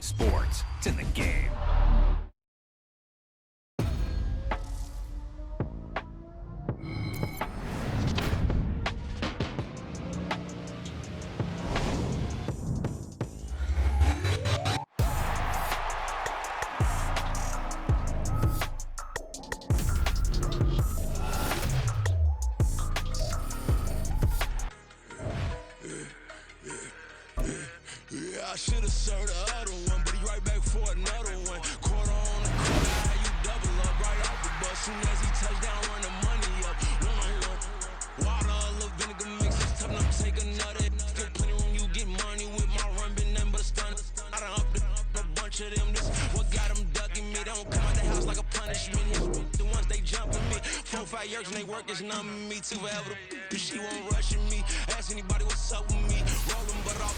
sports. It's in the game. I should've served the other one, but he right back for another one. Quarter on the corner, how you double up right off the bus. Soon as he touch down, run the money up. One-on-one. Water, a little vinegar mix, it's tough enough to take another. Still plenty room, you get money with my run, been nothing but a stun. I done up a bunch of them. This what got them ducking me. They don't come out the house like a punishment. The ones they jumping me. 4 or 5 years and they work is numbing me. Too forever, she won't rushing me. Ask anybody what's up with me. Rolling but off.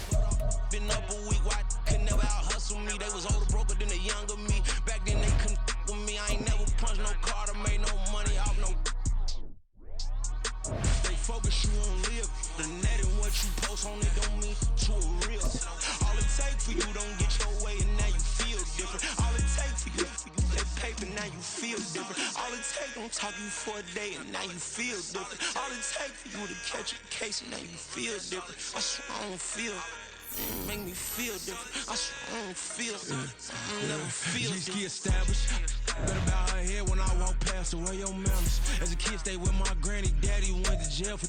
Been up a week, why could never out hustle me? They was older, broker than the younger me. Back then they couldn't with me. I ain't never punched no card or made no money off no. They focus you on live. The net and what you post on it don't mean to a real. All it take for you don't get your way and now you feel different. All it take for you that paper now you feel different. All it take don't talk you for a day and now you feel different. All it take for you to catch a case and now you feel different. I swear I don't feel. Make me feel different. I swear I don't feel. I never feel different. G-ski established. Better bow her head when I walk past her. Where your manners? As a kid, stayed with my granny. Daddy went to jail for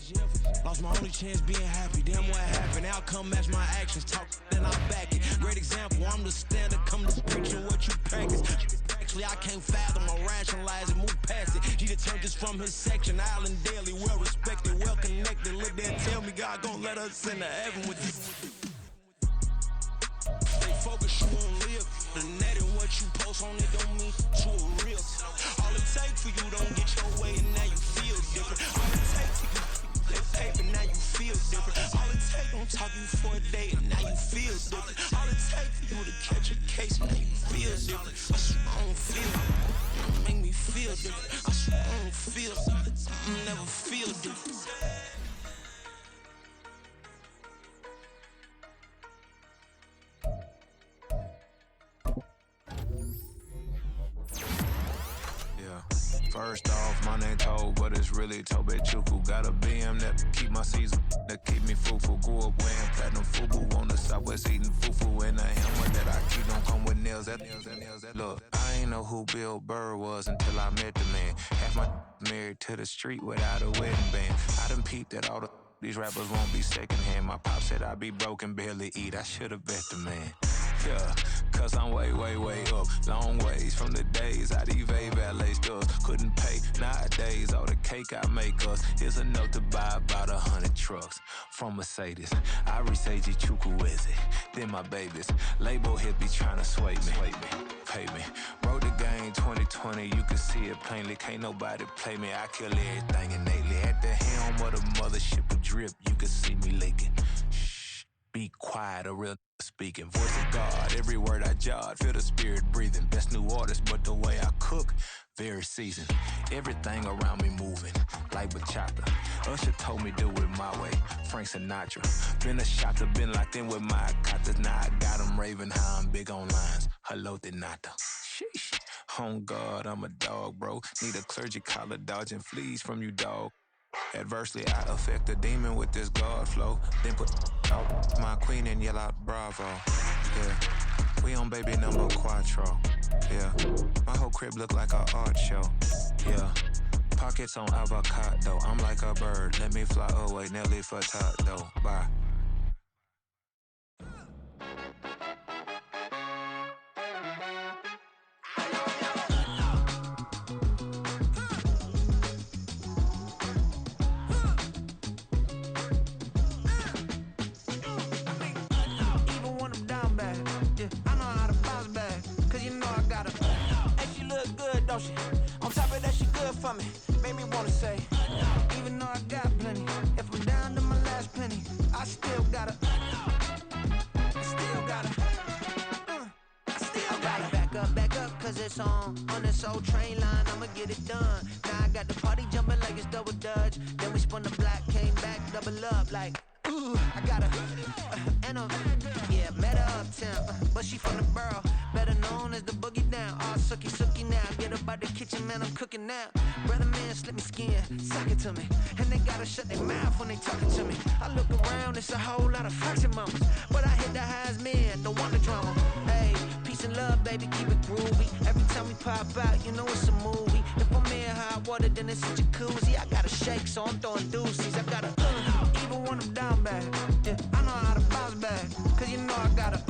lost my only chance being happy. Damn, what happened? Outcome match my actions. Talk, then I back it. Great example. I'm the standard. Come to preaching what you practice. Actually, I can't fathom or rationalize and move past it. G turned this from his section. Island daily, well respected, well connected. Look there, tell me God gon' let us into heaven with you. They focus you on live. The net and what you post on it don't mean to a real. All it take for you don't get your way and now you feel different. All it take for you that paper now you feel different. All it take don't talk you for a day and now you feel different. All it take for you to catch a case and now you feel different. I swear I don't feel it. Make me feel different. I swear I don't feel it. I never feel different. First off, my name Toad, but it's really Tobe Chuku. Got a BM that keep my season, that keep me fruitful. Grew up wearing platinum FUBU on the southwest eating fufu. And a hammer that I keep don't come with nails. Look, I ain't know who Bill Burr was until I met the man. Half my married to the street without a wedding band. I done peeped at all these rappers won't be secondhand. My pop said I'd be broke and barely eat. I should've bet the man. Yeah, cause I'm way up, long ways from the days I eBay valet stores couldn't pay. Nowadays, all the cake I make us is enough to buy about 100 trucks from Mercedes. I resage Chukwueze, then my babies. Label here be trying to sway me, pay me. Wrote the game 2020, you can see it plainly. Can't nobody play me, I kill everything innately. At the helm of the mothership of drip, you can see me leaking. Shh, be quiet, a real speaking. Voice of God, every word I jot, feel the spirit breathing. Best new artist, but the way I cook, very seasoned. Everything around me moving, like bachata. Usher told me do it my way, Frank Sinatra. Been a shotter, been locked in with my katas. Now I got them raving how I'm big on lines. Hello, de nata. Sheesh. On God, I'm a dog, bro. Need a clergy collar, dodging fleas from you, dog. Adversely, I affect a demon with this God flow. Then put out my queen and yell out bravo. Yeah, we on baby number quattro. Yeah, my whole crib look like a art show. Yeah, pockets on avocado. I'm like a bird, let me fly away. Nelly Furtado, bye. On top of that, she good for me. Made me wanna say, even though I got plenty, if I'm down to my last penny, I still gotta. Back up, cause it's on this old train line, I'ma get it done. Now I got the party jumping like it's double dutch. Then we spun the block, came back, double up like, ooh, I got a, and a, yeah, met her uptown, but but she from the borough. Better known as the boogie down. All sookie now. Get up out the kitchen, man, I'm cooking now. Brother man, slip me skin, suck it to me. And they gotta shut their mouth when they talking to me. I look around, it's a whole lot of fraction moments. But I hit the highs, man, don't want the drama. Hey, peace and love, baby, keep it groovy. Every time we pop out, you know it's a movie. If I'm in hot water, then it's a jacuzzi. I gotta shake, so I'm throwing deuces. I gotta, even when I'm down bad. Yeah, I know how to bounce back, cause you know I gotta.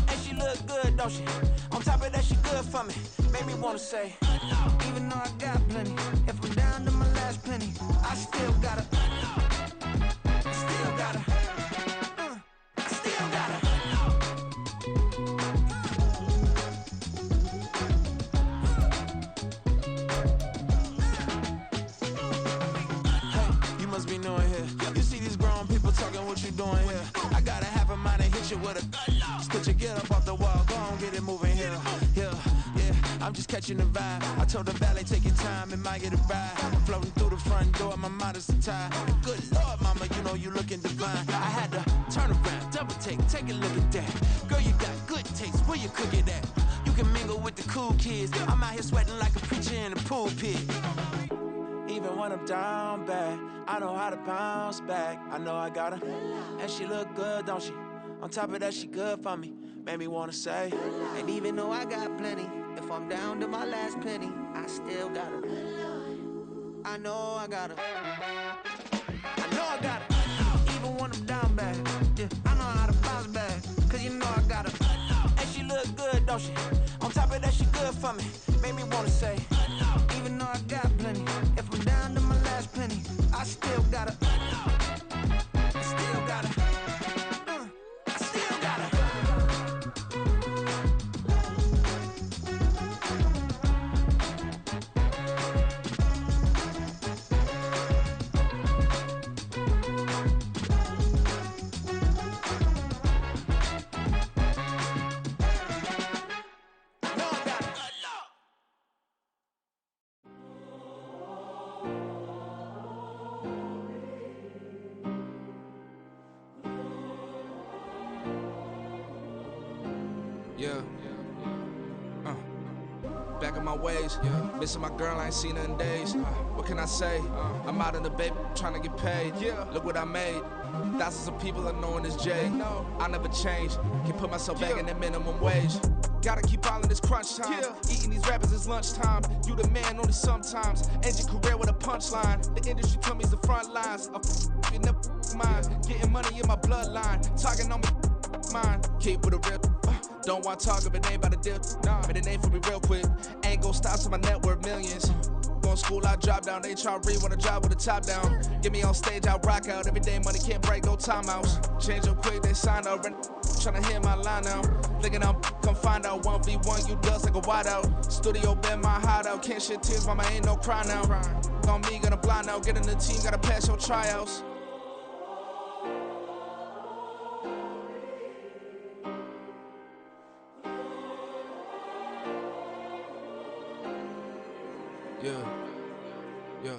And she look good, don't she? On top of that, she good for me. Made me wanna say, even though I got plenty, if I'm down to my last penny, I still gotta. Still gotta. Still gotta. Hey, you must be new in here. You see these grown people talking, what you doing here? I gotta have a mind and hit you with a stitch you get up off the wall, go on, get it moving here. Yeah, I'm just catching the vibe. I told the valet, take your time, it might get a ride. Floating through the front door, my mind is tied. Good Lord, mama, you know you looking divine. I had to turn around, double take a look at that. Girl, you got good taste, where you cook it at? You can mingle with the cool kids. I'm out here sweating like a preacher in the pulpit. Even when I'm down bad, I know how to bounce back. I know I gotta. And she look good, don't she? On top of that, she good for me. Made me wanna say. And even though I got plenty, if I'm down to my last penny, I still gotta. I know I gotta. I know I gotta. Even when I'm down bad, yeah, I know how to bounce back. Cause you know I gotta. And she look good, don't she? On top of that, she good for me. Made me wanna say. Even though I got plenty, if I'm down to my last penny, I still gotta. I still gotta. I still gotta. Yeah. Back in my ways, missing my girl, I ain't seen her in days. What can I say? I'm out in the baby, trying to get paid. Look what I made. Thousands of people are knowing this J. I never change. Can put myself back in that minimum wage. Gotta keep all in this crunch time. Eating these rappers is lunchtime. You the man only sometimes. End your career with a punchline. The industry told me it's the front lines. You never mind. Getting money in my bloodline. Talking on me, mine. Keep with a real. Don't want to talk if it ain't about a deal. But it ain't for me real quick. Ain't gon' stop till my net worth millions. Going school, I drop down. They try to read when I drop with the top down. Get me on stage, I rock out. Every day money can't break, no timeouts. Change up quick, they sign up. Tryna hear my line now. Thinking I'm come find out 1v1, you dust like a wideout. Studio been my hideout. Can't shed tears, mama ain't no cry now. On me, gonna blind out. Get in the team, gotta pass your tryouts. Yeah.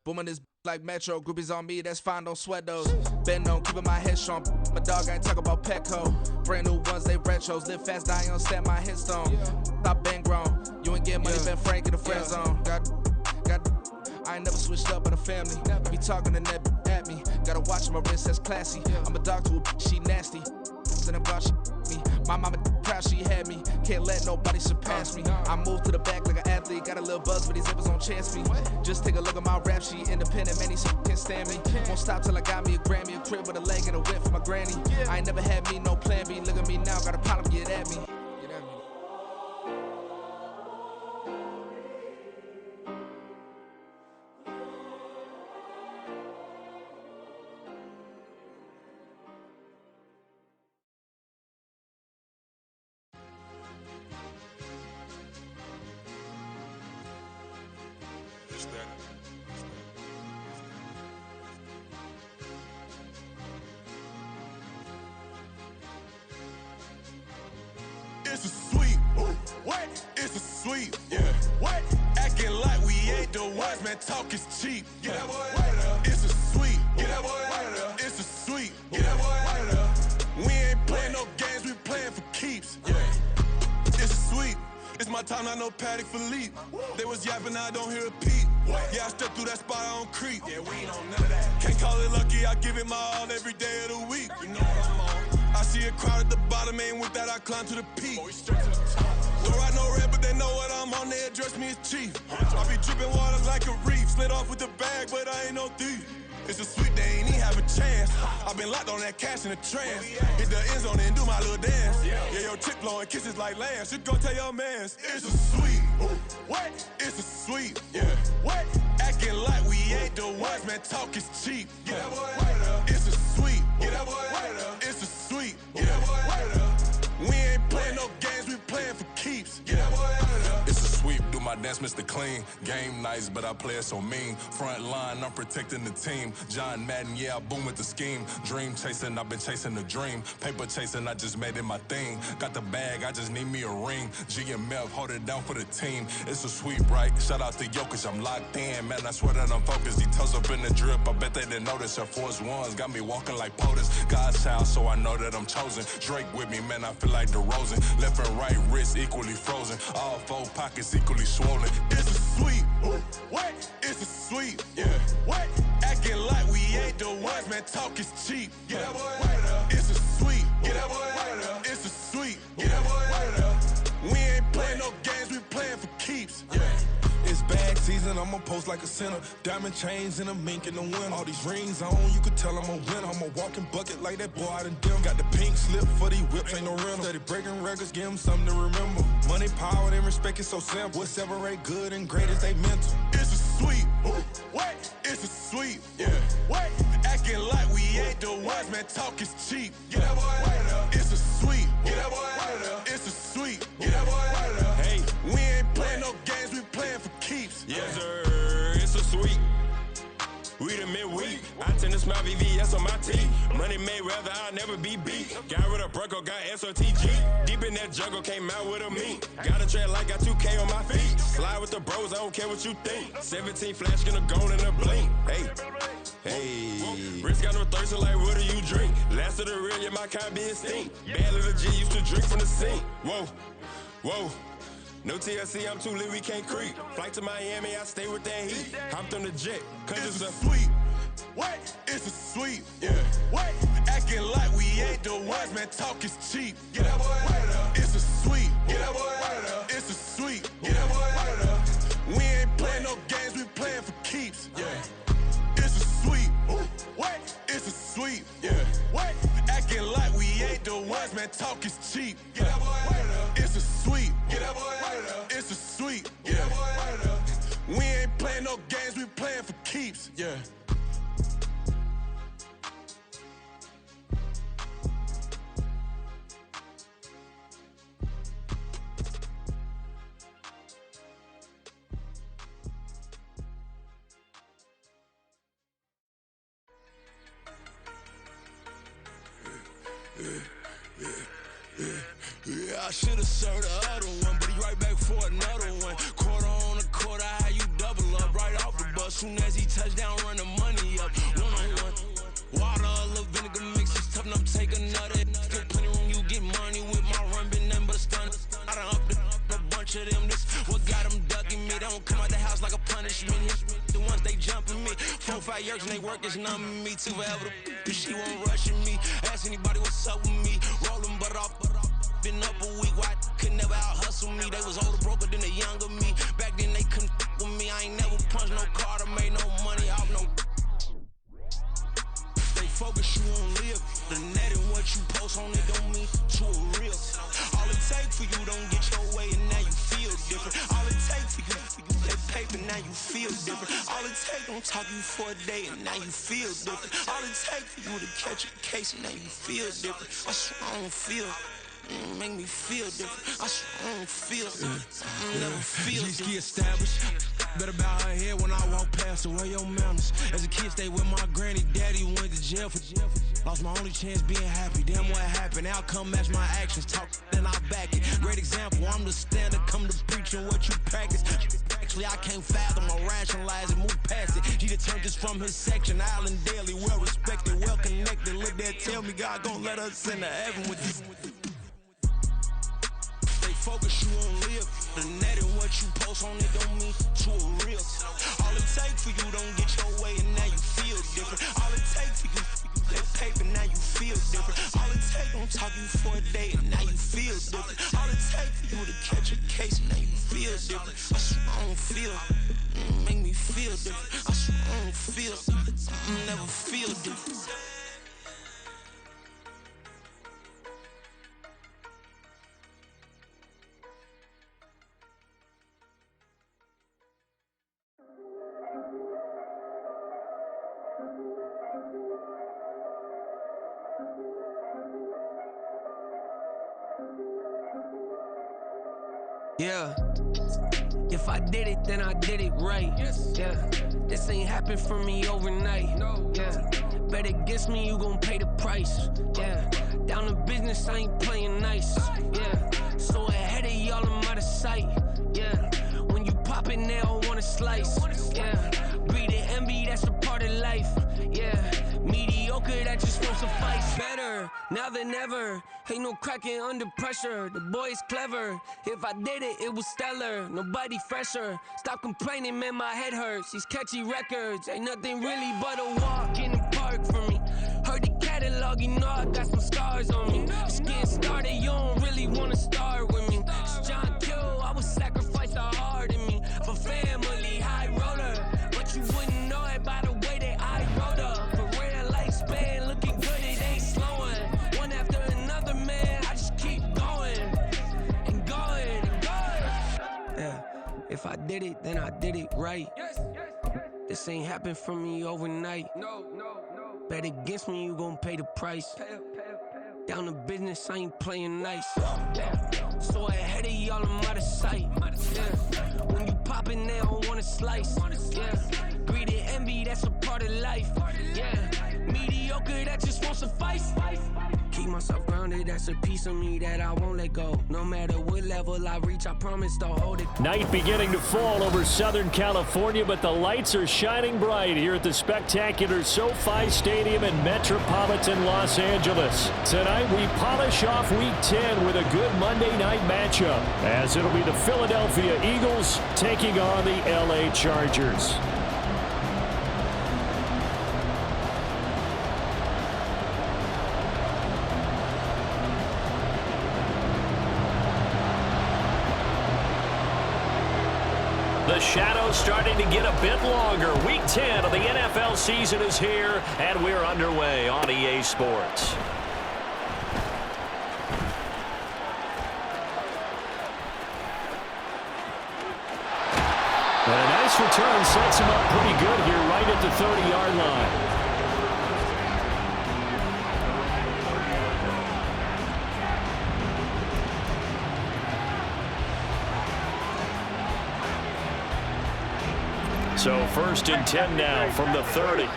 Booming this like Metro. Groupies on me, that's fine, don't sweat those. Been on, keeping my head strong. My dog ain't talk about Petco. Brand new ones, they retros. Live fast, dying on stand my headstone. Stop been grown. You ain't get money, been Frank in the friend zone. Got. I ain't never switched up in a family. Be talking to that at me. Gotta watch my wrist, that's classy. I'm a dog to a she nasty. Then I'm about she me. My mama proud she had me. Can't let nobody surpass me. I moved to the back like an athlete. Got a little buzz, but these zippers on chance me. Just take a look at my rap sheet. Independent, man, these can't stand me. Won't stop till I got me a Grammy, a crib with a leg and a whip for my granny. I ain't never had me no plan B. Look at me now, got a problem, get at me. It's a sweep. What? It's a sweep. Yeah. What? Acting like we ain't the ones, man. Talk is cheap. Get that boy out of there. It's a sweep. Get that boy out of there. It's a sweep. Get that boy out of there. We ain't playing no games, we playing for keeps. Yeah. my time, not no Paddock Philippe. They was yapping, I don't hear a peep. Yeah, I stepped through that spot, I don't creep. Yeah, we ain't on none of that. Can't call it lucky, I give it my all every day of the week. You know what I'm on. I see a crowd at the bottom, and with that I climb to the peak. Boy, straight to the top. Don't ride no red, but they know what I'm on, they address me as chief. I be dripping water like a reef, slid off with the bag, but I ain't no thief. It's a sweet, they ain't even have a chance. I been locked on that cash in a trance. Hit the end zone and do my little dance. Yeah, your chick blowing kisses like Lance. You go tell your mans. It's a sweet. What? It's a sweet. Yeah. What? Acting like we ain't the ones, man. Talk is cheap. Get that boy out of. It's a sweet. Get that boy out of. It's a sweet. Get that boy out of. We ain't playing no games, we playing for keeps. Get that boy out of. It's a sweep, do my dance, Mr. Clean. Game nice, but I play it so mean. Front line, I'm protecting the team. John Madden, yeah, I boom with the scheme. Dream chasing, I've been chasing the dream. Paper chasing, I just made it my thing. Got the bag, I just need me a ring. GMF, hold it down for the team. It's a sweep, right? Shout out to Jokic, I'm locked in. Man, I swear that I'm focused. Details up in the drip, I bet they didn't notice. Air Force Ones got me walking like POTUS. God's child, so I know that I'm chosen. Drake with me, man, I feel like DeRozan. Left and right wrist equally frozen. All four pockets equally swollen. It's a sweet. What? It's a sweet. Yeah. What? Acting like we ain't the ones, man. Talk is cheap. Get that boy out of. It's a sweet. Get that boy out of. It's a sweet. Get that boy out of. We ain't playing no games, we playing for keeps. Yeah. It's bag season, I'ma post like a sinner. Diamond chains and a mink in the wind. All these rings on, you could tell I'm a winner. I'm a walking bucket like that boy out in dim. Got the pink slip for these whips, ain't no rental. Steady breaking records, give them something to remember. Money, power, and respect is so simple. What separate good and great is they mental. It's a sweet. What? It's a sweet. Yeah. What? Acting like we ain't the ones, man. Talk is cheap. Get that boy out of. It's a sweet. Get that boy out of. It's a sweet. Get that boy out of. Hey, we ain't playing no games, we playing for keeps. yes, sir, it's a sweep. We the midweek. I tend to smile VVS on my teeth. Money made rather I'll never be beat. Got rid of Bronco, got SOTG. Deep in that jungle, came out with a meat. Got a tread like got 2K on my feet. Slide with the bros, I don't care what you think. 17 flash gonna go in a blink. Hey, Rich got no thirst, like what do you drink? Last of the real, yeah, my kind be extinct. Bad little G used to drink from the sink. Whoa, whoa. No TLC, I'm too lit, we can't creep. Flight to Miami, I stay with that heat. Hopped on the jet, cause It's it's a a sweet. What? It's a sweet. Yeah. What? Acting like we ain't the ones, man. Talk is cheap. Get that boy out of. It's a sweet. Get that boy out of. It's a sweet. Get that boy out of. We ain't playing no games, we playing for keeps. Yeah. It's a sweet. What? It's a sweet. Yeah. What? Acting like we ain't the ones, man. Talk is cheap. Get that boy out of. It's a sweet. Get that boy out of. It's a sweet. Get that boy out of. We ain't playing no games, we playing for keeps. Yeah. Yeah, I should've served the other one, but he right back for another one. Quarter on a quarter, how you double up right off the bus. Soon as he touch down, run the money up. One-on-one. Water, a little vinegar mix, it's tough enough, take another. Still plenty room, you get money with my run, been nothing but a stun. I done upped a bunch of them, this what got them ducking me. They don't come out the house like a punishment. The ones they jumping me. 4-5 years and they work is numbing me. Too forever, the she won't rushing me. Ask anybody what's up with me. Rolling butt off. Been up a week, why could never out hustle me? They was older, broker than the younger me. Back then they couldn't with me. I ain't never punched no card or made no money off no. They focus you on live. The net and what you post on it don't mean to a real. All it take for you don't get your way and now you feel different. All it take for you that paper, now you feel different. All it take don't talk you for a day and now you feel different. All it take for you to catch a case and now you feel different. I swear I don't feel. Make me feel different. I swear I don't feel. I never feel G-ski established. Better bow her head when I walk past her. Where your manners? As a kid, stayed with my granny. Daddy went to jail for lost my only chance being happy. Damn, what happened? Outcome match my actions. Talk, then I back it. Great example. I'm the standard. Come to preaching what you practice. Actually, I can't fathom or rationalize it. Move past it. He turned this from his section. Island daily, well respected, well connected. Look there, tell me God gon' let us into heaven with this. focus, you won't live. The net and what you post on it don't mean to a real. All it takes for you don't get your way and now you feel different. All it takes for you that paper, now you feel different. All it takes don't talk you for a day and now you feel different. All it takes for you to catch a case and now you feel different. I swear I don't feel, make me feel different. I swear I don't feel, never feel different. Yeah, if I did it, then I did it right. Yeah, this ain't happened for me overnight. Yeah, bet against me, you gon' pay the price. Yeah, down to business, I ain't playing nice. Yeah, so ahead of y'all, I'm out of sight. Yeah, when you pop it, they don't wanna slice. Yeah, greed and envy, that's a part of life. Yeah, mediocre, that just won't suffice. Better now than ever. Ain't no cracking under pressure. The boy's clever. If I did it, it was stellar. Nobody fresher. Stop complaining, man, my head hurts. These catchy records ain't nothing really but a walk in the park for me. Heard the catalog, you know I got some scars on me. Just getting started, you don't really wanna start with me. It's John Kill, I would sacrifice a heart in me for family, high roller. But you wouldn't know it by the way that I wrote up. Career lifespan looking good, it ain't slowing. One after another, man, I just keep going and going and going. Yeah, if I did it, then I did it right. This ain't happened for me overnight. No. Bet against me, you gon' pay the price. Down to business, I ain't playing nice. Yeah. So ahead of y'all, I'm out of sight. Yeah. When you poppin', they don't wanna slice. Yeah. Greed and envy, that's a part of life. Yeah. Mediocre, that just won't suffice. Keep myself grounded, that's a piece of me that I won't let go. No matter what level I reach, I promise to hold it. Night beginning to fall over Southern California, but the lights are shining bright here at the spectacular SoFi Stadium in metropolitan Los Angeles. Tonight, we polish off Week 10 with a good Monday night matchup, as it'll be the Philadelphia Eagles taking on the LA Chargers. The shadow's starting to get a bit longer. Week 10 of the NFL season is here, and we're underway on EA Sports. And a nice return sets him up pretty good here right at the 30-yard line. So 1st and 10 now from the 30.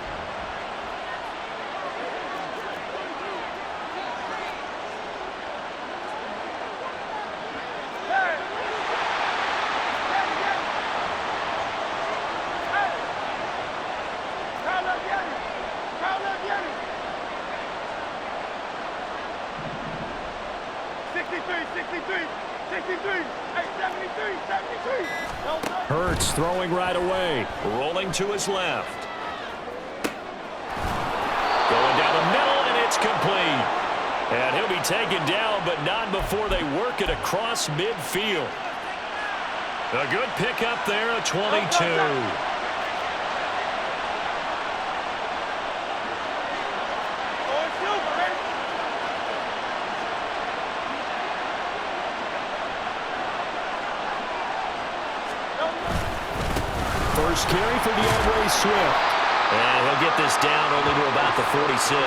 Hurts throwing right away, rolling to his left. Going down the middle, and it's complete. And he'll be taken down, but not before they work it across midfield. A good pickup there, a 22. First carry for DeAndre Swift. And he'll get this down only to about the 46.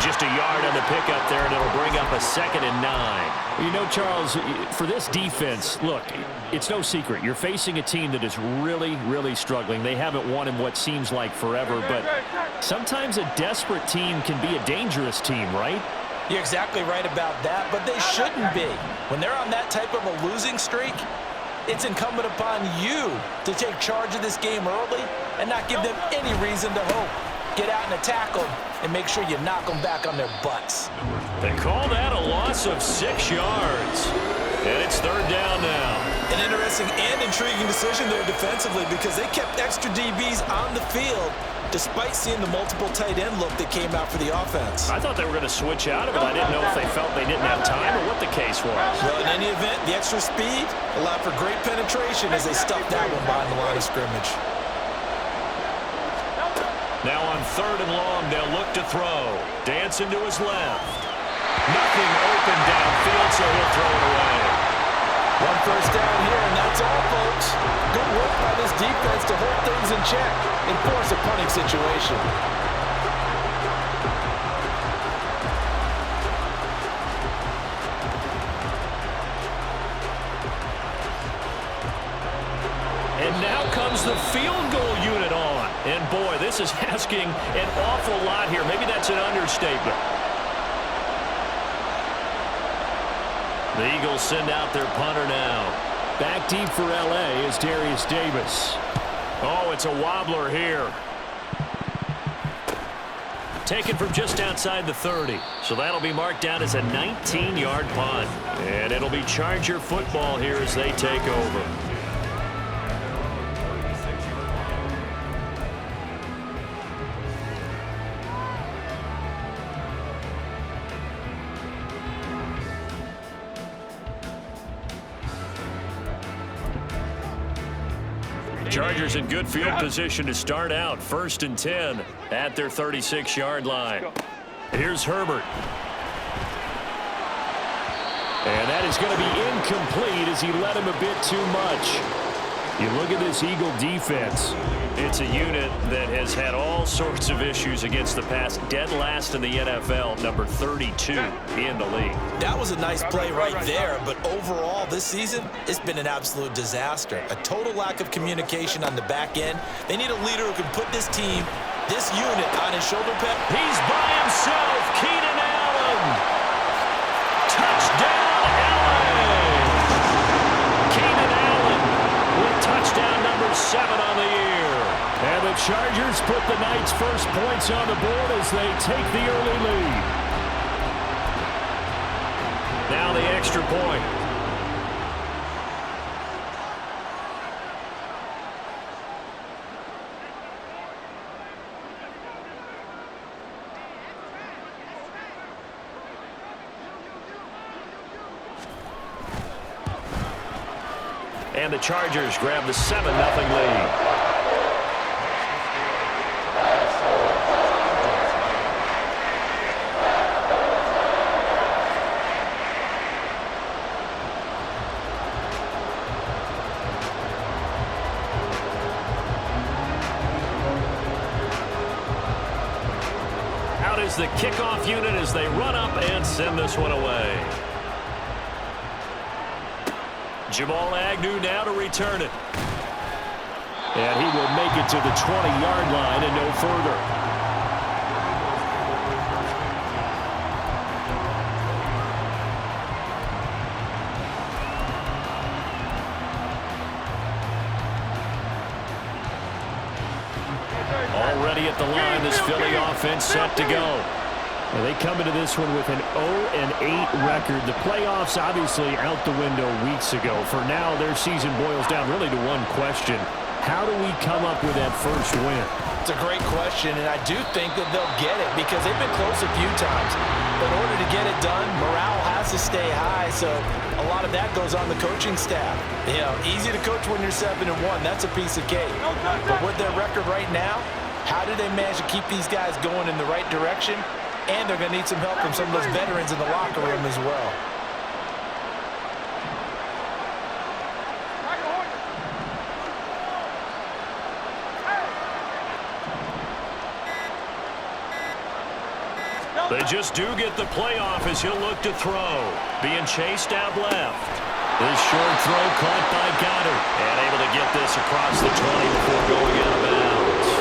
Just a yard on the pickup there, and it'll bring up a 2nd and 9. You know, Charles, for this defense, look, it's no secret. You're facing a team that is really, really struggling. They haven't won in what seems like forever, but sometimes a desperate team can be a dangerous team, right? You're exactly right about that, but they shouldn't be. When they're on that type of a losing streak, it's incumbent upon you to take charge of this game early and not give them any reason to hope. Get out and attack them and make sure you knock them back on their butts. They call that a loss of 6 yards. And it's third down now. An interesting and intriguing decision there defensively because they kept extra DBs on the field despite seeing the multiple tight end look that came out for the offense. I thought they were going to switch out of it. I didn't know if they felt they didn't have time or what the case was. Well, in any event, the extra speed allowed for great penetration as they stuffed that one behind the line of scrimmage. Now on third and long, they'll look to throw. Dancing to his left. Nothing open downfield, so he'll throw it away. One first down here, and that's all, folks. Good work by this defense to hold things in check and force a punting situation. And now comes the field goal unit on. And boy, this is asking an awful lot here. Maybe that's an understatement. The Eagles send out their punter now. Back deep for L.A. is Darius Davis. Oh, it's a wobbler here. Taken from just outside the 30. So that'll be marked down as a 19-yard punt. And it'll be Charger football here as they take over. Chargers in good field position to start out. 1st and 10 at their 36-yard line. Here's Herbert. And that is going to be incomplete as he led him a bit too much. You look at this Eagle defense. It's a unit that has had all sorts of issues against the pass. Dead last in the NFL, number 32 in the league. That was a nice play right there, but overall this season, it's been an absolute disaster. A total lack of communication on the back end. They need a leader who can put this team, this unit on his shoulder pad. He's by himself, Keenan Allen. Touchdown, Allen. Keenan Allen with touchdown number 7 on the year. And the Chargers put the Knights' first points on the board as they take the early lead. Now the extra point. And the Chargers grab the 7-0 lead. Out is the kickoff unit as they run up and send this one away. Jamal Agnew now to return it. And he will make it to the 20-yard line and no further. Already at the line, this Philly offense set to go. Well, they come into this one with an 0-8 record. The playoffs obviously out the window weeks ago. For now, their season boils down really to one question. How do we come up with that first win? It's a great question, and I do think that they'll get it because they've been close a few times. But in order to get it done, morale has to stay high, so a lot of that goes on the coaching staff. You know, easy to coach when you're 7-1. That's a piece of cake. But with their record right now, how do they manage to keep these guys going in the right direction? And they're going to need some help from some of those veterans in the locker room as well. They just do get the playoff as he'll look to throw. Being chased out left. This short throw caught by Goddard. And able to get this across the 20 before going out of bounds.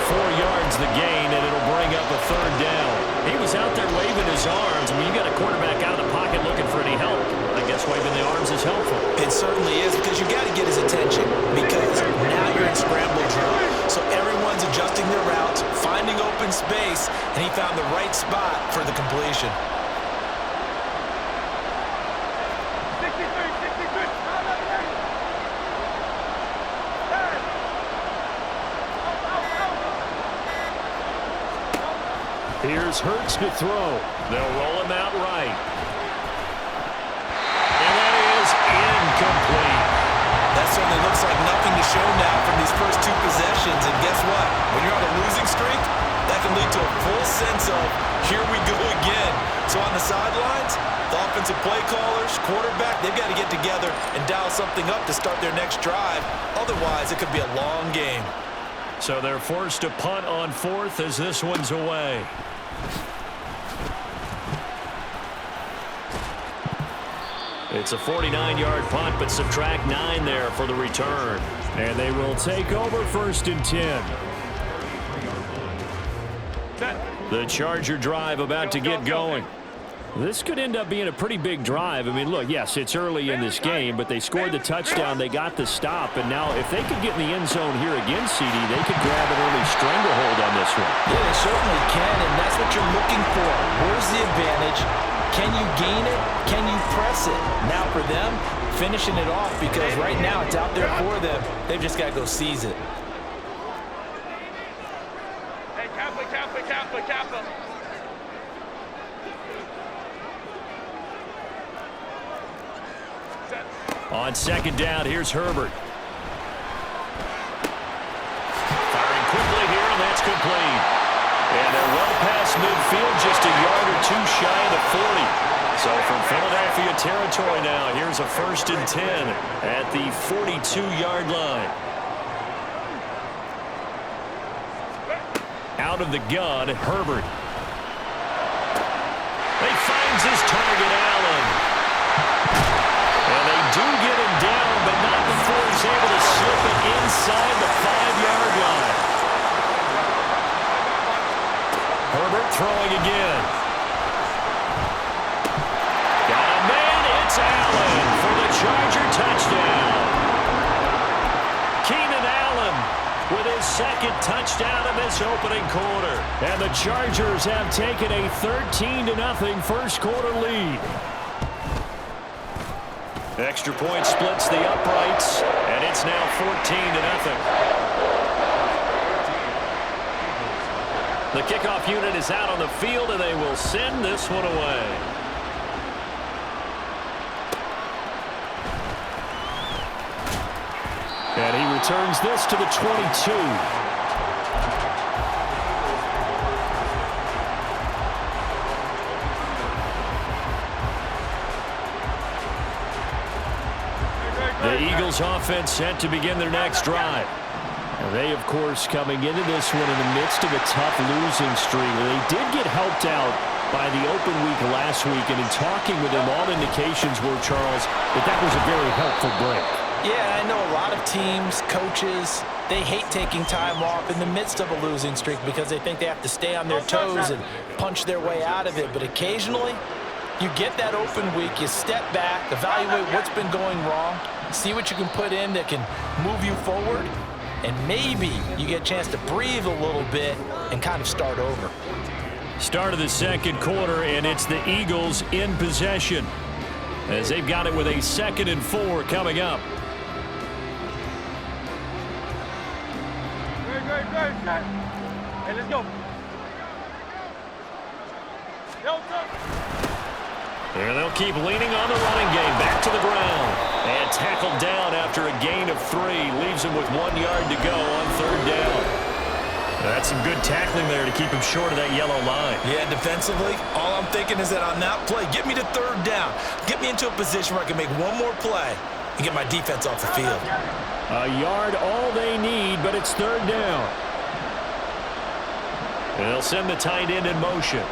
4 yards the gain, and it'll bring up a third down. He was out there waving his arms. I mean, you got a quarterback out of the pocket looking for any help. I guess waving the arms is helpful. It certainly is because you got to get his attention because now you're in scramble drill. So everyone's adjusting their routes, finding open space, and he found the right spot for the completion. Here's Hurts to throw. They'll roll him out right. And that is incomplete. That certainly looks like nothing to show now from these first two possessions. And guess what? When you're on a losing streak, that can lead to a full sense of, here we go again. So on the sidelines, the offensive play callers, quarterback, they've got to get together and dial something up to start their next drive. Otherwise, it could be a long game. So they're forced to punt on fourth as this one's away. It's a 49-yard punt, but subtract 9 there for the return. And they will take over 1st and 10. The Charger drive about to get going. This could end up being a pretty big drive. I mean, look, yes, it's early in this game, but they scored the touchdown, they got the stop, and now if they could get in the end zone here again, CD, they could grab an early stranglehold on this one. Yeah, they certainly can, and that's what you're looking for. Where's the advantage? Can you gain it? Can you press it? Now for them, finishing it off, because right now it's out there for them. They've just got to go seize it. Hey, Kappa. On 2nd down, here's Herbert. Firing quickly here, and that's complete. And they're well past midfield, just a yard or two shy of the 40. So from Philadelphia territory now, here's a 1st and 10 at the 42-yard line. Out of the gun, Herbert. He finds his target, Allen. And they do get him down, but not before he's able to slip it inside the 5-yard line. Herbert throwing again. Got a man, it's Allen for the Charger touchdown. Keenan Allen with his 2nd touchdown in this opening quarter. And the Chargers have taken a 13-0 first quarter lead. Extra point splits the uprights, and it's now 14-0. The kickoff unit is out on the field, and they will send this one away. And he returns this to the 22. The Eagles offense set to begin their next drive. Now they, of course, coming into this one in the midst of a tough losing streak. They did get helped out by the open week last week, and in talking with them, all indications were, Charles, that was a very helpful break. Yeah, I know a lot of teams, coaches, they hate taking time off in the midst of a losing streak because they think they have to stay on their toes and punch their way out of it. But occasionally, you get that open week, you step back, evaluate what's been going wrong, see what you can put in that can move you forward, and maybe you get a chance to breathe a little bit and kind of start over. Start of the 2nd quarter, and it's the Eagles in possession as they've got it with a 2nd and 4 coming up. Good. Hey, let's go. And they'll keep leaning on the running game. Back to the ground. And tackled down after a gain of 3. Leaves him with 1 yard to go on 3rd down. That's some good tackling there to keep him short of that yellow line. Yeah, defensively, all I'm thinking is that on that play, get me to 3rd down. Get me into a position where I can make one more play and get my defense off the field. A yard all they need, but it's 3rd down. And they'll send the tight end in motion.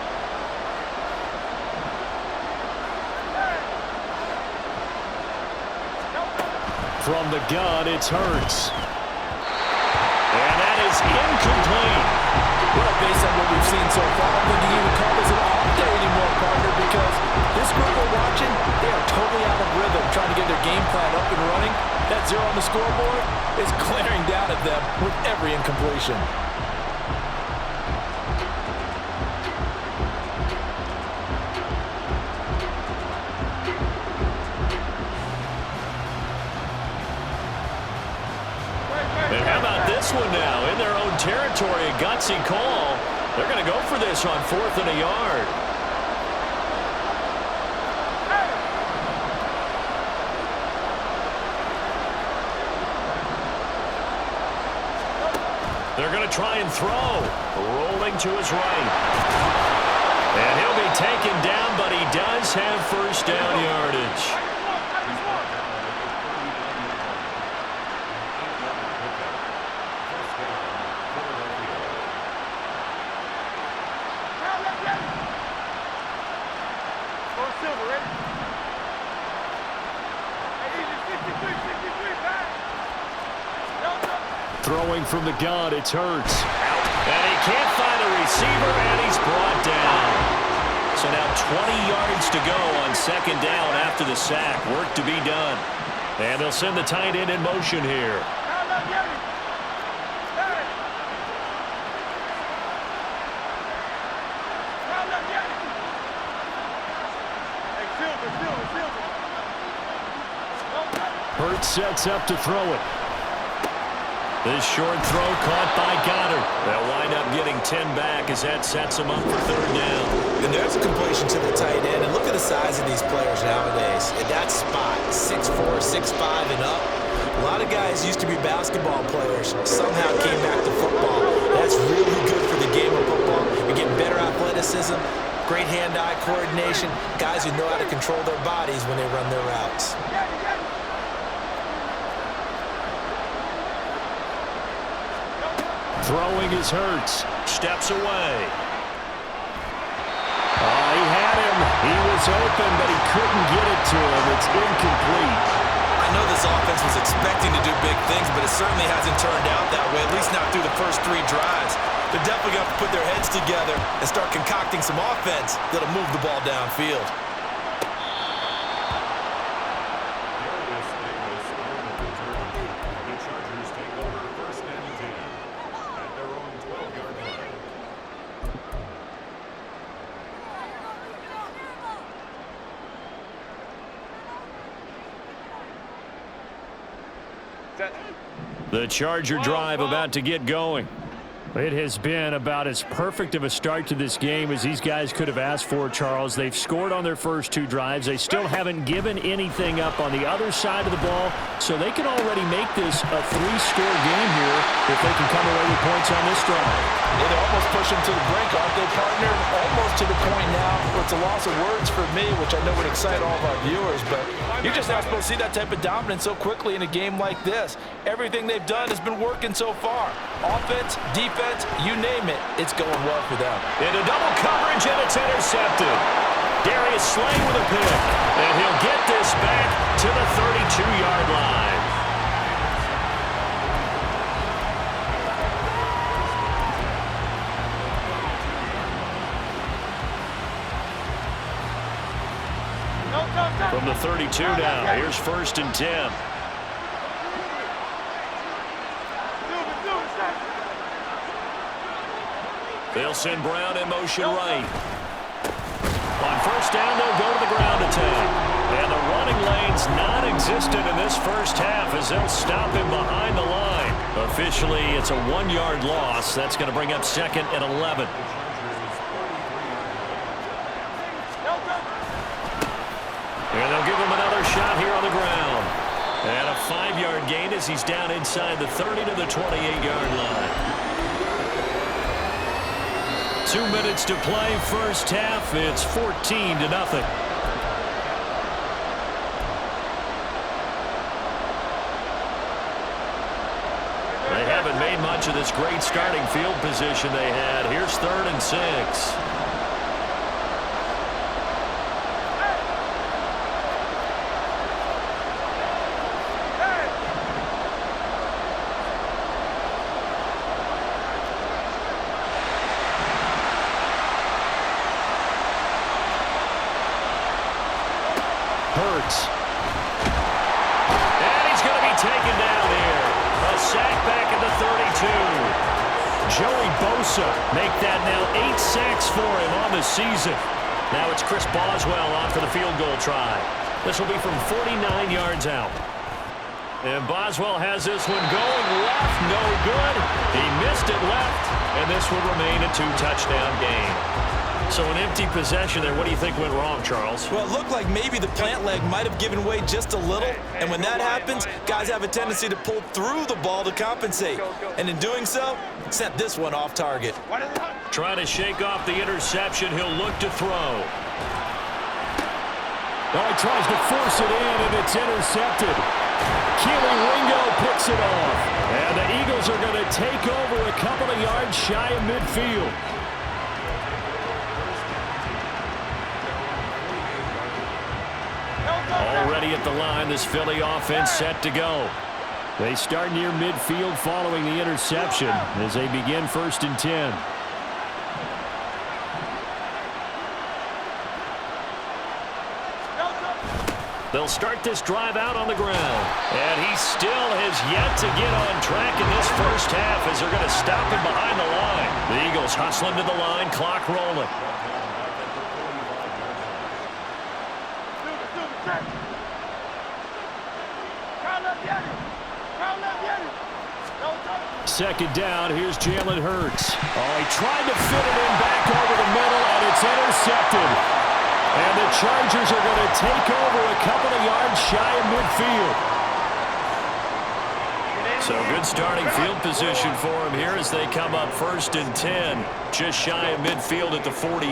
From the gun, it's Hurts. And that is incomplete. Well, based on what we've seen so far, I don't think you can call this an off day anymore, partner, because this group we're watching, they are totally out of rhythm, trying to get their game plan up and running. That 0 on the scoreboard is glaring down at them with every incompletion. And how about this one now? In their own territory, a gutsy call. They're going to go for this this on 4th and a yard. They're going to try and throw. Rolling to his right. And he'll be taken down, but he does have first down yardage. Throwing from the gun, it's Hurts. And he can't find a receiver, and he's brought down. So now 20 yards to go on 2nd down after the sack. Work to be done. And they'll send the tight end in motion here. Hurts sets up to throw it. This short throw caught by Goddard. They'll wind up getting 10 back as that sets them up for 3rd down. And there's a completion to the tight end. And look at the size of these players nowadays. At that spot, 6'4", 6'5", and up. A lot of guys used to be basketball players. Somehow came back to football. That's really good for the game of football. You're getting better athleticism, great hand-eye coordination, guys who know how to control their bodies when they run their routes. Throwing is Hurts. Steps away. Oh, he had him. He was open, but he couldn't get it to him. It's incomplete. I know this offense was expecting to do big things, but it certainly hasn't turned out that way, at least not through the first 3 drives. They're definitely going to have to put their heads together and start concocting some offense that'll move the ball downfield. The Charger drive about to get going. It has been about as perfect of a start to this game as these guys could have asked for, Charles. They've scored on their first 2 drives. They still haven't given anything up on the other side of the ball, so they can already make this a 3-score game here if they can come away with points on this drive. Yeah, they're almost pushing to the brink, aren't they, partner? Almost to the point now where it's a loss of words for me, which I know would excite all of our viewers, but you're just not supposed to see that type of dominance so quickly in a game like this. Everything they've done has been working so far. Offense, defense, you name it, it's going well for them. Into double coverage, and it's intercepted. Darius Slay with a pick, and he'll get this back to the 32-yard line. From the 32 now, here's 1st and 10. They'll send Brown in motion right. On 1st down, they'll go to the ground attack. And the running lane's non-existent in this first half as they'll stop him behind the line. Officially, it's a 1-yard loss. That's going to bring up 2nd and 11. And they'll give him another shot here on the ground. And a 5-yard gain as he's down inside the 30 to the 28-yard line. 2 minutes to play, first half. It's 14-0. They haven't made much of this great starting field position they had. Here's 3rd and 6. Hurts. And he's going to be taken down here. A sack back at the 32. Joey Bosa make that now 8 sacks for him on the season. Now it's Chris Boswell on for the field goal try. This will be from 49 yards out. And Boswell has this one going left. No good. He missed it left. and this will remain a 2-touchdown game. So an empty possession there. What do you think went wrong, Charles? Well, it looked like maybe the plant leg might have given way just a little, and when that happens, guys have a tendency to pull through the ball to compensate, and in doing so, sent this one off target. Trying to shake off the interception. He'll look to throw. Well, he tries to force it in, and it's intercepted. Keely Ringo picks it off. And the Eagles are going to take over a couple of yards shy of midfield. Already at the line, this Philly offense set to go. They start near midfield following the interception as they begin 1st and 10. They'll start this drive out on the ground. And he still has yet to get on track in this first half as they're going to stop him behind the line. The Eagles hustling to the line, clock rolling. Second down, here's Jalen Hurts. Oh, he tried to fit it in back over the middle, and it's intercepted. And the Chargers are going to take over a couple of yards shy of midfield. So good starting field position for him here as they come up 1st and 10, just shy of midfield at the 48.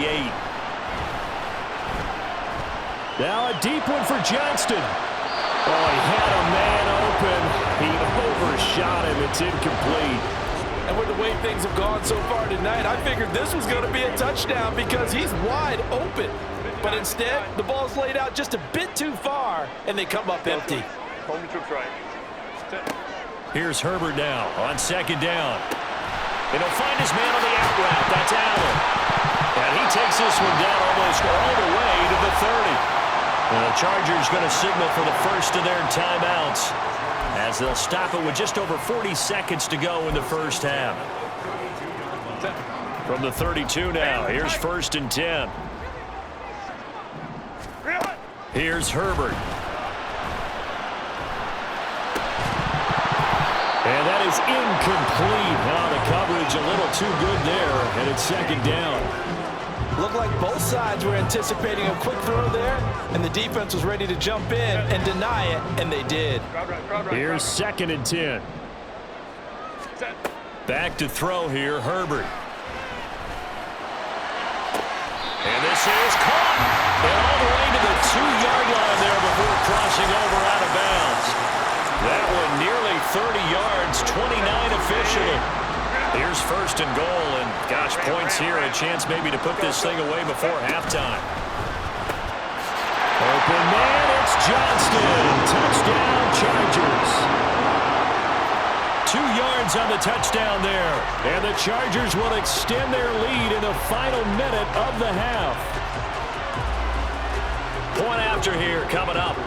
Now a deep one for Johnston. Oh, he had a man open. He overshot him. It's incomplete. And with the way things have gone so far tonight, I figured this was going to be a touchdown because he's wide open. But instead, the ball's laid out just a bit too far, and they come up empty. Here's Herbert now on 2nd down. And he'll find his man on the out route. That's Allen. And he takes this one down almost all the way to the 30. And the Chargers going to signal for the first of their timeouts as they'll stop it with just over 40 seconds to go in the first half. From the 32 now, here's 1st and 10. Here's Herbert. And that is incomplete. Now the coverage a little too good there, and it's 2nd down. Looked like both sides were anticipating a quick throw there, and the defense was ready to jump in and deny it, and they did. Here's 2nd and 10. Back to throw here, Herbert. And this is caught. And all the way to the 2-yard line there before crossing over out of bounds. That one nearly 30 yards, 29 officially. Here's 1st and goal, and gosh, points here, a chance maybe to put this thing away before halftime. Open man, it's Johnston. Touchdown, Chargers. 2 yards on the touchdown there. And the Chargers will extend their lead in the final minute of the half. Point after here coming up.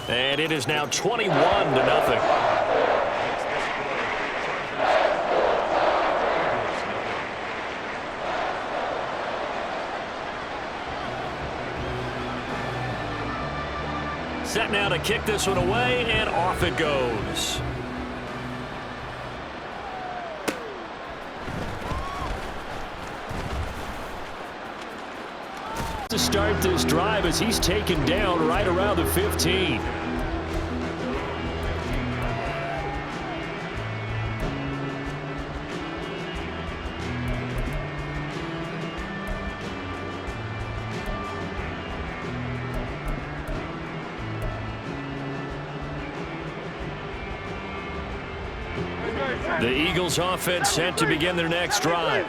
And it is now 21-0. Set now to kick this one away, and off it goes. To start this drive as he's taken down right around the 15. The Eagles offense set to begin their next drive.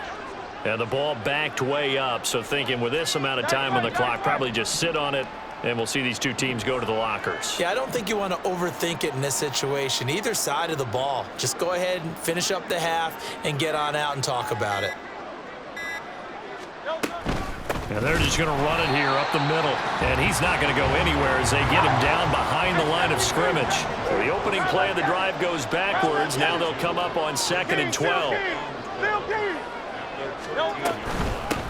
And the ball backed way up, so thinking with this amount of time on the clock, probably just sit on it, and we'll see these two teams go to the lockers. Yeah, I don't think you want to overthink it in this situation. Either side of the ball. Just go ahead and finish up the half and get on out and talk about it. And they're just going to run it here up the middle. And he's not going to go anywhere as they get him down behind the line of scrimmage. So the opening play of the drive goes backwards. Now they'll come up on 2nd and 12.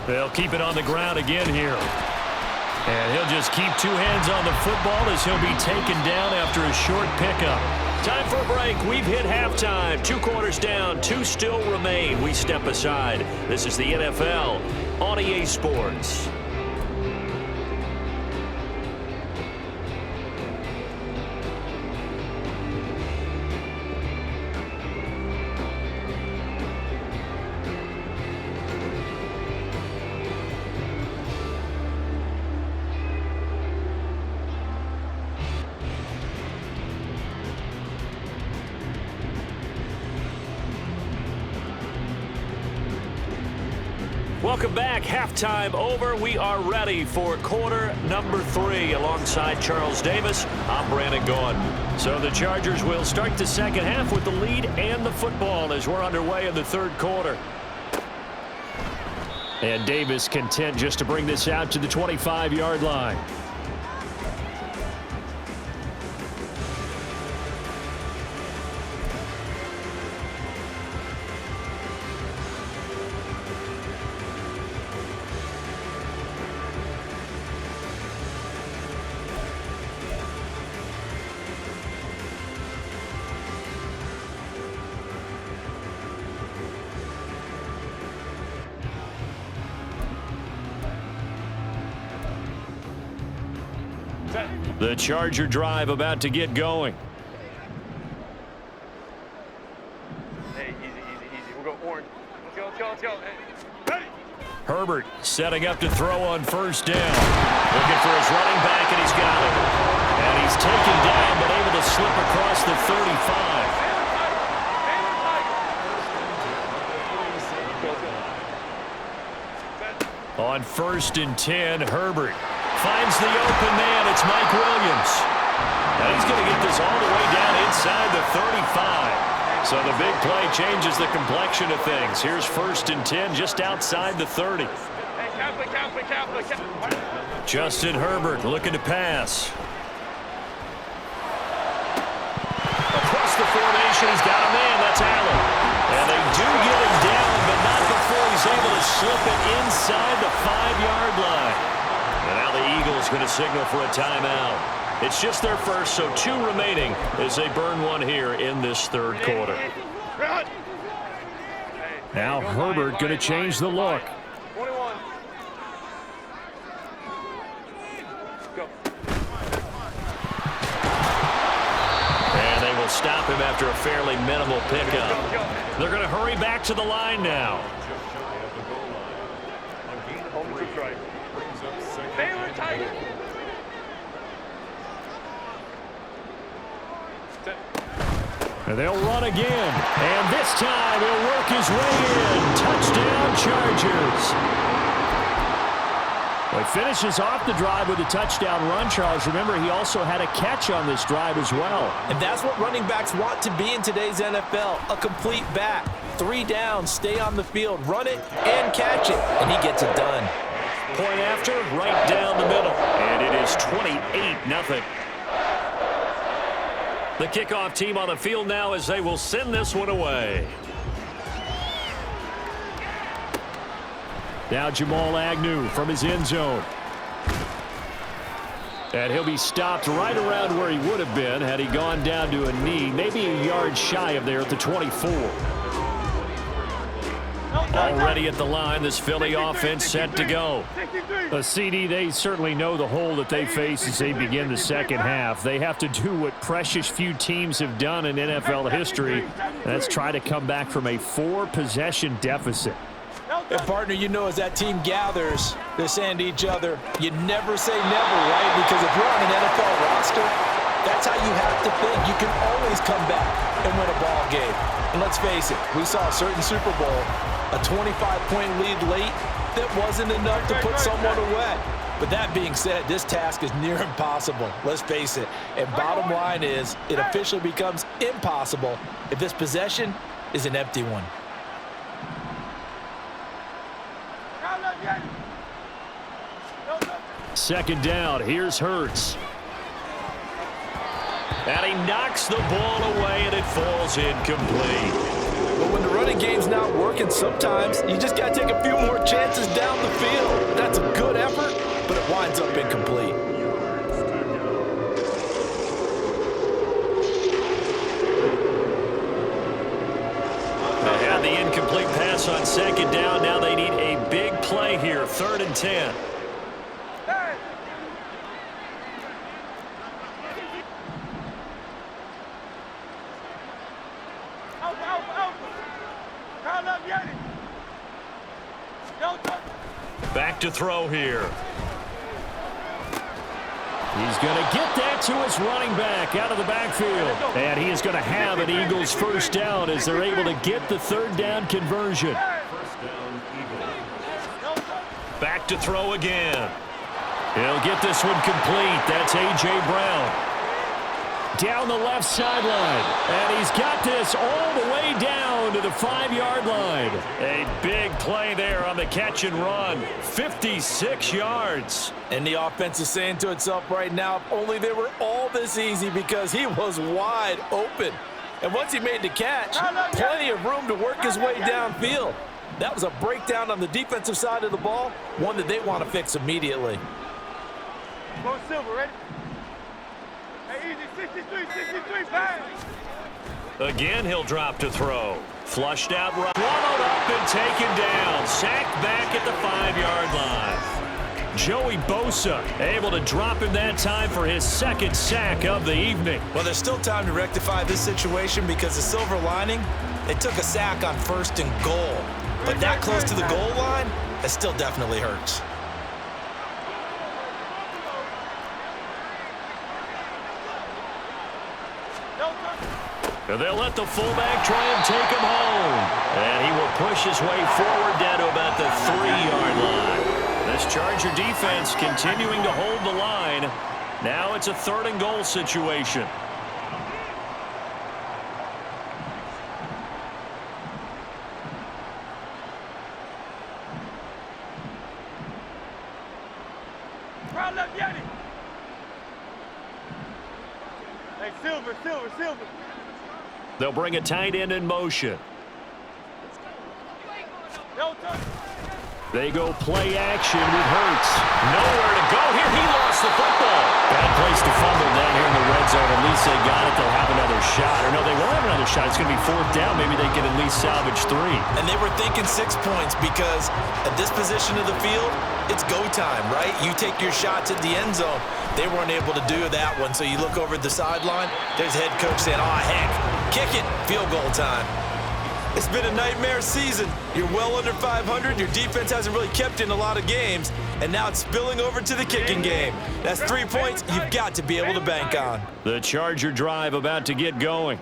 They'll keep it on the ground again here. And he'll just keep 2 hands on the football as he'll be taken down after a short pickup. Time for a break. We've hit halftime. 2 quarters down, 2 still remain. We step aside. This is the NFL on EA Sports. Welcome back. Halftime over. We are ready for quarter number 3. Alongside Charles Davis, I'm Brandon Gaudin. So the Chargers will start the second half with the lead and the football as we're underway in the third quarter. And Davis content just to bring this out to the 25-yard line. The Charger drive about to get going. Hey, easy. We'll go orange. Let's go. Hey. Ready? Herbert setting up to throw on first down. Looking for his running back, and he's got it. And he's taken down, but able to slip across the 35. On 1st and 10, Herbert finds the open man. It's Mike Williams. And he's going to get this all the way down inside the 35. So the big play changes the complexion of things. Here's 1st and 10 just outside the 30. Justin Herbert looking to pass. Across the formation, he's got a man. That's Allen. And they do get him down, but not before he's able to slip it inside the 5-yard line. And now the Eagles going to signal for a timeout. It's just their first, so 2 remaining as they burn one here in this third quarter. Now Herbert going to change the look. 21. Go. And they will stop him after a fairly minimal pickup. They're going to hurry back to the line now. Baylor Tiger. And they'll run again. And this time he'll work his way in. Touchdown, Chargers. Well, he finishes off the drive with a touchdown run, Charles. Remember, he also had a catch on this drive as well. And that's what running backs want to be in today's NFL, a complete back. 3 downs, stay on the field, run it, and catch it. And he gets it done. Point after, right down the middle. And it is 28-0. The kickoff team on the field now as they will send this one away. Now Jamal Agnew from his end zone. And he'll be stopped right around where he would have been had he gone down to a knee, maybe a yard shy of there at the 24. Already at the line, this Philly offense set to go. CD, they certainly know the hole that they face as they begin the second half. They have to do what precious few teams have done in NFL history. That's try to come back from a 4-possession deficit. And partner, you know, as that team gathers, they're saying to each other, you never say never, right? Because if you're on an NFL roster, that's how you have to think. You can always come back and win a ball game. And let's face it, we saw a certain Super Bowl, a 25-point lead late that wasn't enough to put someone away. But that being said, this task is near impossible. Let's face it. And bottom line is, it officially becomes impossible if this possession is an empty one. Second down, here's Hurts. And he knocks the ball away, and it falls incomplete. But when the running game's not working, sometimes you just got to take a few more chances down the field. That's a good effort, but it winds up incomplete. play here, 3rd and 10. Back to throw here. He's going to get that to his running back out of the backfield. And he is going to have an Eagles first down as they're able to get the 3rd down conversion. Back to throw again. He'll get this one complete. That's A.J. Brown. Down the left sideline. And he's got this all the way down to the 5-yard line. A big play there on the catch and run. 56 yards. And the offense is saying to itself right now, if only they were all this easy, because he was wide open. And once he made the catch, plenty of room to work his way downfield. That was a breakdown on the defensive side of the ball, one that they want to fix immediately. Go Silver, ready? Hey, easy, 63, bang! Again, he'll drop to throw. Flushed out, swallowed up and taken down. Sacked back at the 5-yard line. Joey Bosa able to drop him that time for his 2nd sack of the evening. Well, there's still time to rectify this situation, because the silver lining, they took a sack on 1st and goal. But that close to the goal line, that still definitely hurts. And they'll let the fullback try and take him home. And he will push his way forward down to about the 3-yard line. This Charger defense continuing to hold the line. Now it's a 3rd and goal situation. Hey, Silver. They'll bring a tight end in motion. They go play action with Hurts. Nowhere to go here. He lost the football. Bad place to fumble down here in the red zone. At least they got it. They'll have another shot. Or no, they won't have another shot. It's going to be 4th down. Maybe they can at least salvage 3. And they were thinking 6 points, because at this position of the field, it's go time, right? You take your shots at the end zone. They weren't able to do that one. So you look over at the sideline. There's head coach saying, "Oh, heck, kick it. Field goal time." It's been a nightmare season. You're well under 500. Your defense hasn't really kept in a lot of games. And now it's spilling over to the kicking game. That's 3 points you've got to be able to bank on. The Charger drive about to get going.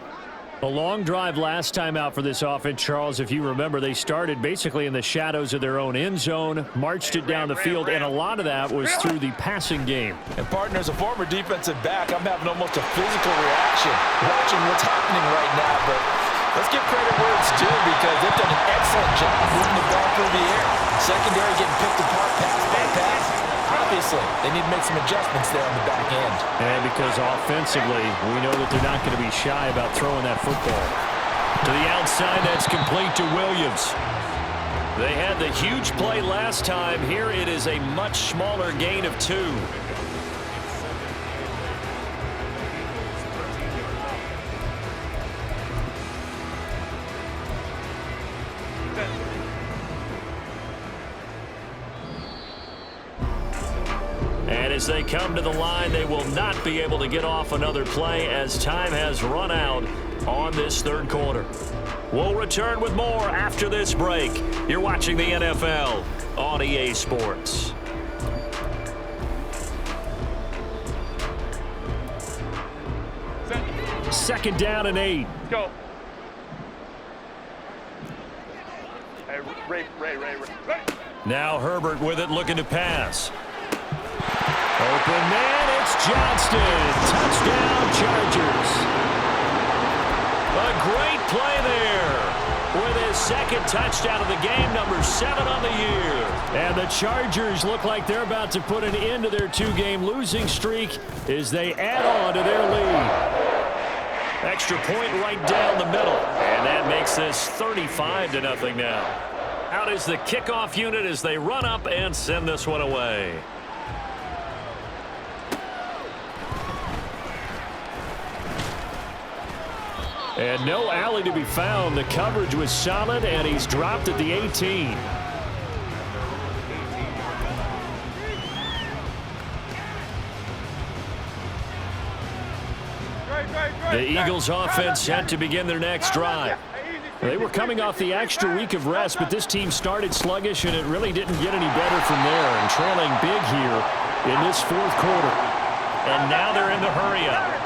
A long drive last time out for this offense, Charles. If you remember, they started basically in the shadows of their own end zone, marched it down the field, and a lot of that was through the passing game. And, partner, as a former defensive back, I'm having almost a physical reaction watching what's happening right now. But let's give credit where it's due, because they've done an excellent job moving the ball through the air. Secondary getting picked apart pass by pass. Obviously, they need to make some adjustments there on the back end. And because offensively, we know that they're not going to be shy about throwing that football. To the outside, that's complete to Williams. They had the huge play last time. Here it is a much smaller gain of 2. And as they come to the line, they will not be able to get off another play as time has run out on this 3rd quarter. We'll return with more after this break. You're watching the NFL on EA Sports. Second down and 8. Let's go. Hey, Ray. Now Herbert with it, looking to pass. Open man, it's Johnston. Touchdown, Chargers. A great play there with his 2nd touchdown of the game, number 7 on the year. And the Chargers look like they're about to put an end to their 2-game losing streak as they add on to their lead. Extra point right down the middle. And that makes this 35-0 now. Out is the kickoff unit as they run up and send this one away. And no alley to be found. The coverage was solid, and he's dropped at the 18. The Eagles offense set to begin their next drive. They were coming off the extra week of rest, but this team started sluggish, and it really didn't get any better from there, and trailing big here in this fourth quarter. And now they're in the hurry-up.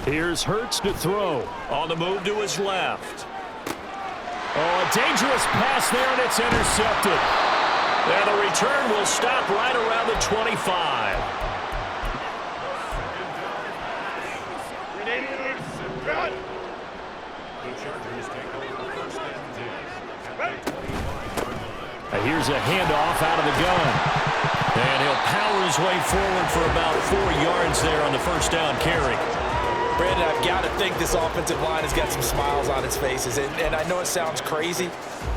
Here's Hurts to throw. On the move to his left. Oh, a dangerous pass there, and it's intercepted. And the return will stop right around the 25. Here's a handoff out of the gun. And he'll power his way forward for about 4 yards there on the first down carry. Brandon, I've got to think this offensive line has got some smiles on its faces. And I know it sounds crazy,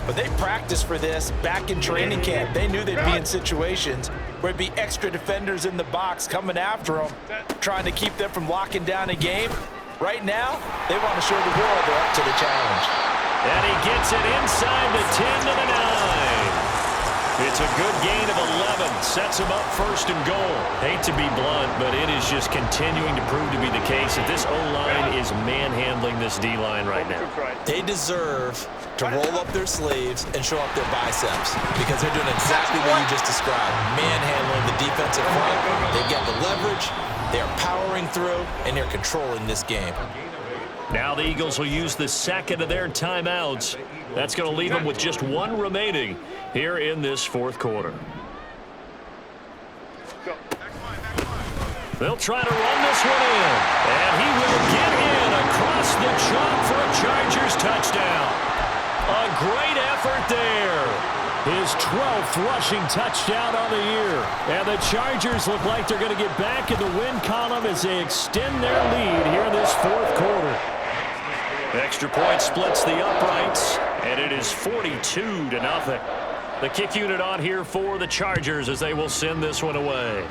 but they practiced for this back in training camp. They knew they'd be in situations where it'd be extra defenders in the box coming after them, trying to keep them from locking down a game. Right now, they want to show the world they're up to the challenge. And he gets it inside the 10 to the 9. It's a good gain of 11. Sets him up first and goal. Hate to be blunt, but it is just continuing to prove to be the case that this O-line is manhandling this D-line right now. They deserve to roll up their sleeves and show up their biceps because they're doing exactly what you just described, manhandling the defensive front. They've got the leverage, they're powering through, and they're controlling this game. Now the Eagles will use the second of their timeouts. That's going to leave them with just one remaining here in this fourth quarter. They'll try to run this one in. And he will get in across the chalk for a Chargers touchdown. A great effort there. His 12th rushing touchdown on the year. And the Chargers look like they're going to get back in the win column as they extend their lead here in this fourth quarter. Extra point splits the uprights, and it is 42-0. The kick unit on here for the Chargers as they will send this one away.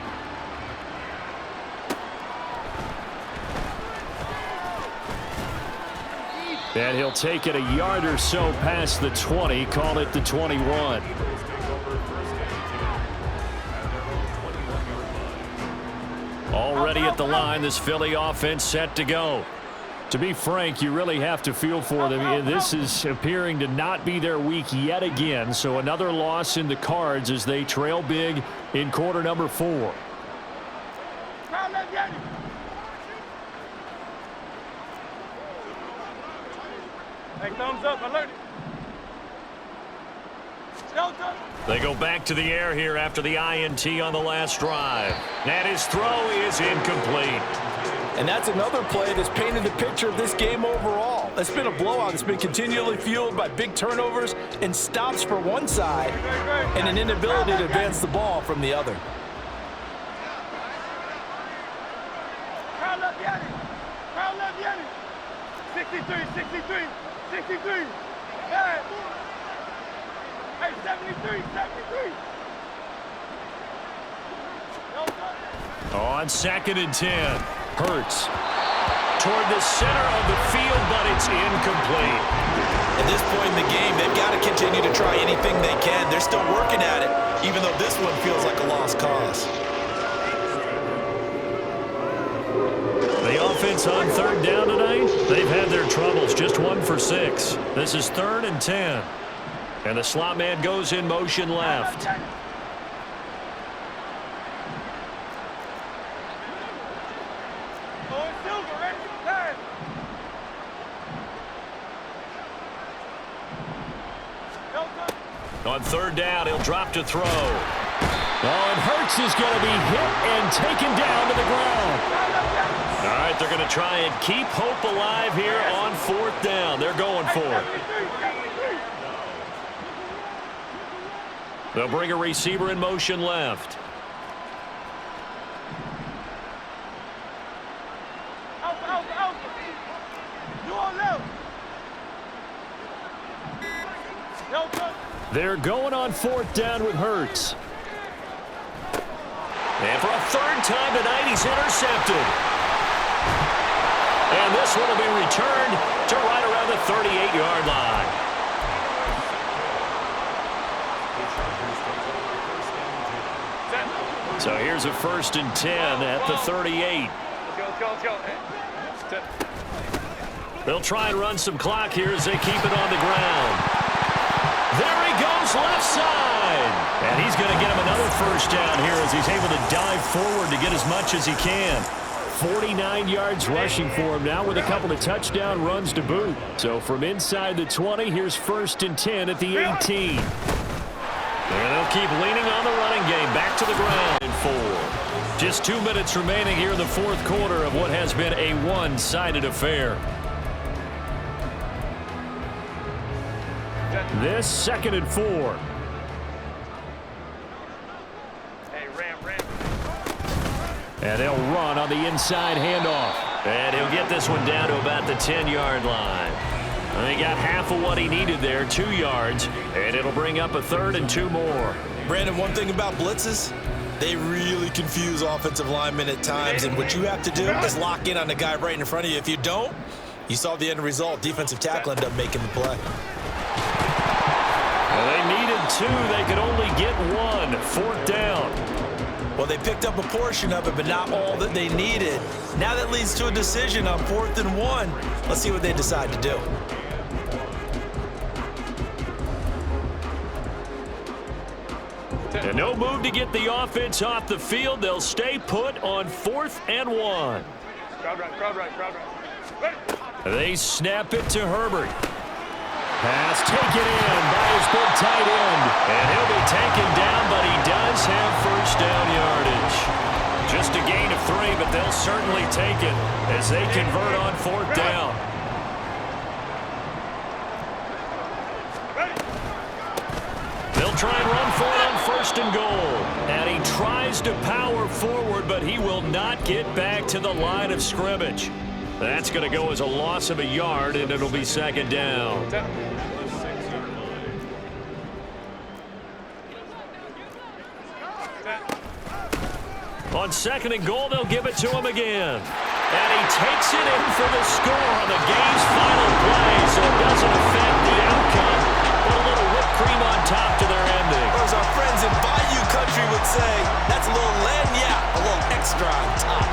And he'll take it a yard or so past the 20, call it the 21. Already at the line, this Philly offense set to go. To be frank, you really have to feel for them. This is appearing to not be their week yet again, so another loss in the cards as they trail big in quarter number 4. Hey, thumbs up, alert. They go back to the air here after the INT on the last drive. And his throw is incomplete. And that's another play that's painted the picture of this game overall. It's been a blowout. It's been continually fueled by big turnovers and stops for one side and an inability to advance the ball from the other. Crowd left Yanni. Crowd left Yanni. 63, 63, 63. Hey, 73, 73. On 2nd and 10. Hurts toward the center of the field, but it's incomplete. At this point in the game, they've got to continue to try anything they can. They're still working at it, even though this one feels like a lost cause. The offense on 3rd down tonight, they've had their troubles. Just 1 for 6. This is 3rd and 10. And the slot man goes in motion left. On 3rd down, he'll drop to throw. Oh, and Hurts is going to be hit and taken down to the ground. All right, they're going to try and keep hope alive here on 4th down. They're going for it. They'll bring a receiver in motion left. They're going on 4th down with Hurts. And for a 3rd time tonight, he's intercepted. And this one will be returned to right around the 38-yard line. So here's a 1st and 10 at the 38. Let's go. They'll try and run some clock here as they keep it on the ground. There he goes, left side. And he's going to get him another 1st down here as he's able to dive forward to get as much as he can. 49 yards rushing for him now with a couple of touchdown runs to boot. So from inside the 20, here's 1st and 10 at the 18. And they'll keep leaning on the running game. Back to the ground in 4. Just 2 minutes remaining here in the 4th quarter of what has been a one-sided affair. This 2nd and 4. Hey, Ram. And they'll run on the inside handoff. And he'll get this one down to about the 10-yard line. And he got half of what he needed there, 2 yards. And it'll bring up a 3rd and 2 more. Brandon, one thing about blitzes, they really confuse offensive linemen at times. And what you have to do is lock in on the guy right in front of you. If you don't, you saw the end result. Defensive tackle ended up making the play. Well, they needed 2. They could only get 1. 4th down. Well, they picked up a portion of it, but not all that they needed. Now that leads to a decision on 4th and 1. Let's see what they decide to do. And no move to get the offense off the field. They'll stay put on 4th and 1. Crowd right. They snap it to Herbert. Pass taken in by his big tight end. And he'll be taken down, but he does have 1st down yardage. Just a gain of 3, but they'll certainly take it as they convert on 4th down. They'll try and run for it on 1st and goal. And he tries to power forward, but he will not get back to the line of scrimmage. That's going to go as a loss of a yard, and it'll be 2nd down. On 2nd and goal, they'll give it to him again. And he takes it in for the score on the game's final play, so it doesn't affect the outcome. Put a little whipped cream on top to their ending. Or as our friends in Bayou Country would say, that's a little lagniappe, a little extra on top.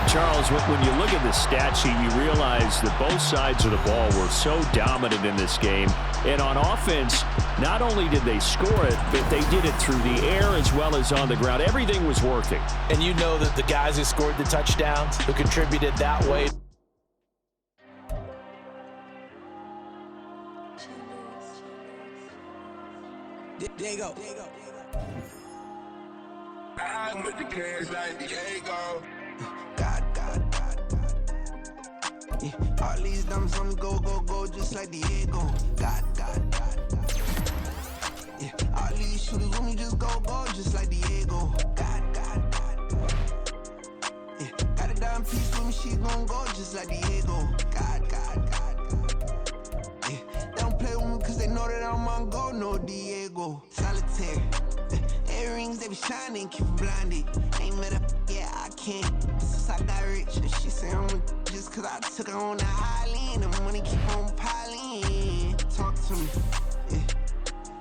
Charles, when you look at the stat sheet, you realize that both sides of the ball were so dominant in this game. And on offense, not only did they score it, but they did it through the air as well as on the ground. Everything was working. And you know that the guys who scored the touchdowns, who contributed that way. There you go. I'm with the cash like Diego. God. Yeah, all these dumps on me go, just like Diego. God. Yeah, all these shooters on me just go, just like Diego. God. Yeah, got a dime piece with me, she gon' go just like Diego. God. Yeah, they don't play with me cause they know that I'm on go, no Diego. Solitaire. Earrings, they be shining, keep blinded. Ain't met up, yeah, I can't. Since I got rich, and she say I'm just cause I took her on the island. The money keep on piling. Talk to me, yeah.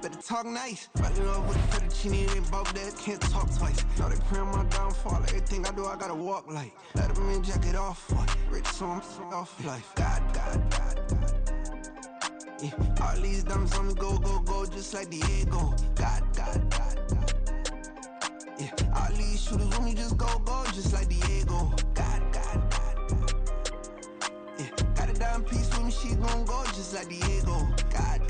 Better talk nice. Fell in love with the fettuccine, they both dead, can't talk twice. Now they praying my downfall. Everything I do, I gotta walk like. Let them in, jacket off, what? Rich, so I'm off life. God. Yeah, all these diamonds on me go, just like Diego. God. Yeah, all these shooters on me just go, just like Diego. God. Yeah, got a dime piece with me, she gon' go just like Diego. God.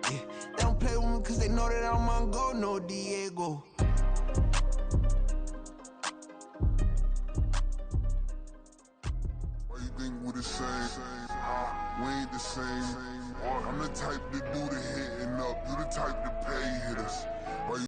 Yeah, they don't play with me cause they know that I'm on go, no Diego. Why you think we the same? We ain't the same. I'm the type to do the hitting up, you the type to pay hitters.